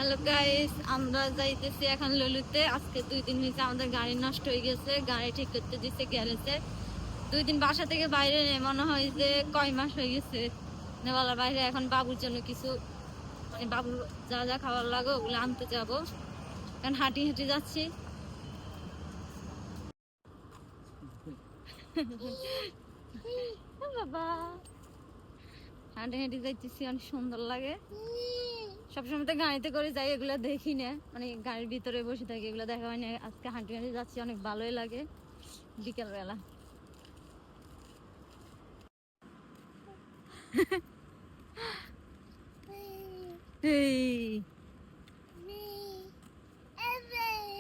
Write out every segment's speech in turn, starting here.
Hello guys, আমরা যাইতেছি এখন ললিতে। আজকে 2 দিন হয়েছে আমাদের গাড়ি নষ্ট হয়ে গেছে, গাড়ি ঠিক করতে দিচ্ছে গ্যারেজে। 2 দিন বাসা থেকে বাইরে নেই, মনে হয় যে কয় মাস হয়ে গেছে নেওয়ালার বাইরে। এখন বাবুর জন্য কিছু মানে বাবুর যা যা খাবার লাগে ওগুলো আনতে যাবো, এখন হাঁটি হাঁটি যাচ্ছি। বাবা হাঁটি হাঁটি যাইতেছি, অনেক সুন্দর লাগে। সবসময় তো গাড়িতে করে যাই, এগুলো দেখি না, মানে গাড়ির ভিতরে বসে থাকি, এগুলো দেখা হয় না। আজকে হাঁটি হাঁটি যাচ্ছি, অনেক ভালোই লাগে বিকেল বেলা।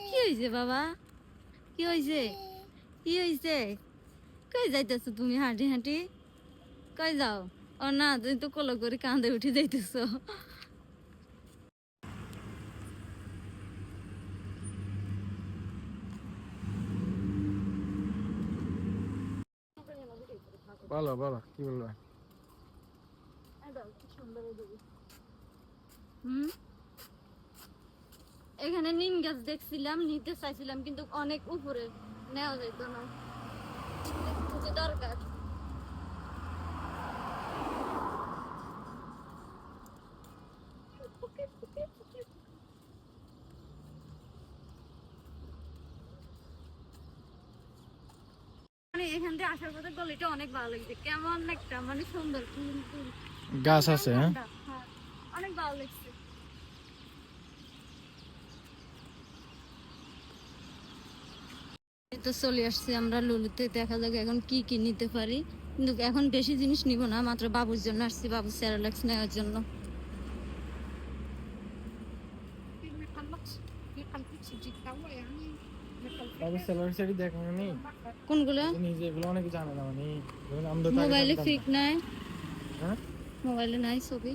কি হয়েছে বাবা? কি হয়েছে? কি হয়েছে? কই যাইতেছো তুমি হাঁটি হাঁটি? কই যাও? ও না, তুমি তো কোলো করে কাঁধে উঠে যাইতেছো। বলো বলো কি বলবে? এখানে নিম গাছ দেখছিলাম, নিতে চাইছিলাম, কিন্তু অনেক উপরে, নেওয়া যেত না। দরকার মানে এখান থেকে আসার পথে গলিটা অনেক ভালো লাগছে, কেমন একটা মানে সুন্দর ফুল ফুল গাছ আছে। হ্যাঁ, অনেক ভালো লাগছে। তো চলে আসছি আমরা ললিতে, দেখা যাক এখন কি কি নিতে পারি। কিন্তু এখন বেশি জিনিস নিব না, মাত্র বাবুর জন্য আসছি, বাবু স্যারেলাক্স নেওয়ার জন্য। কোনগুলো? অনেকে জানে না, মানে মোবাইলে ফিক নাই, হ্যাঁ মোবাইলে নাই ছবি।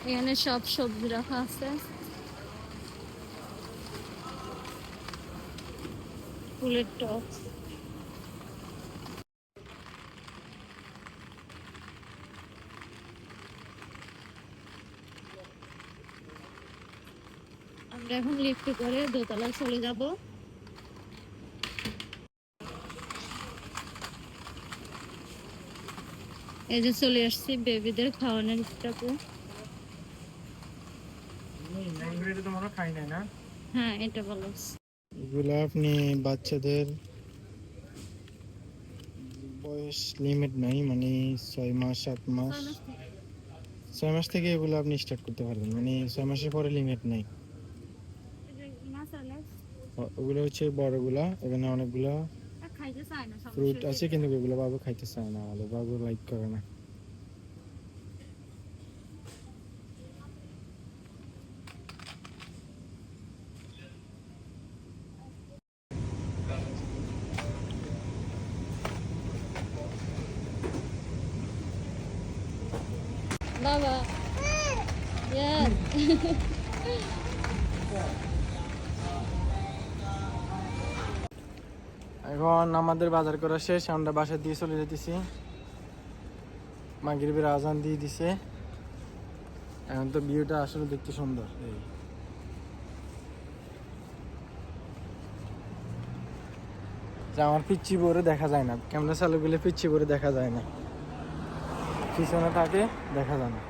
এখানে সব সবজি রাখা আছে, ফুলের টপ। আমরা এখন লিফটে করে দোতলায় চলে যাব। এই যে চলে আসছি বেবিদের খাওয়ানোর স্টাফে। হ্যাঁ, এটা বলো। এগুলো আপনি বাচ্চাদের বয়স লিমিট নাই, মানে 6 মাস 7 মাস, 6 মাস থেকে এগুলো আপনি স্টার্ট করতে পারবেন, মানে 6 মাসের পরে লিমিট নাই। ওগুলো হচ্ছে বড়গুলা, এখানে অনেকগুলা ফ্রুট আছে, কিন্তু এগুলো বাবু খাইতে চায় না, আমাদের বাবু লাইক করে না। বাবা এখন আমাদের বাজার করা শেষ, আমরা বাসা দিয়ে চলে যেতেছি। মাগরিবের আজান দিয়ে দিছে। এখন তো ভিউটা আসলে দেখতে সুন্দর। আমার পিচ্ছি বরে দেখা যায় না, ক্যামেরা চালু করলে পিচ্ছি বরে দেখা যায় না, পিছনে থাকে দেখা যায় না।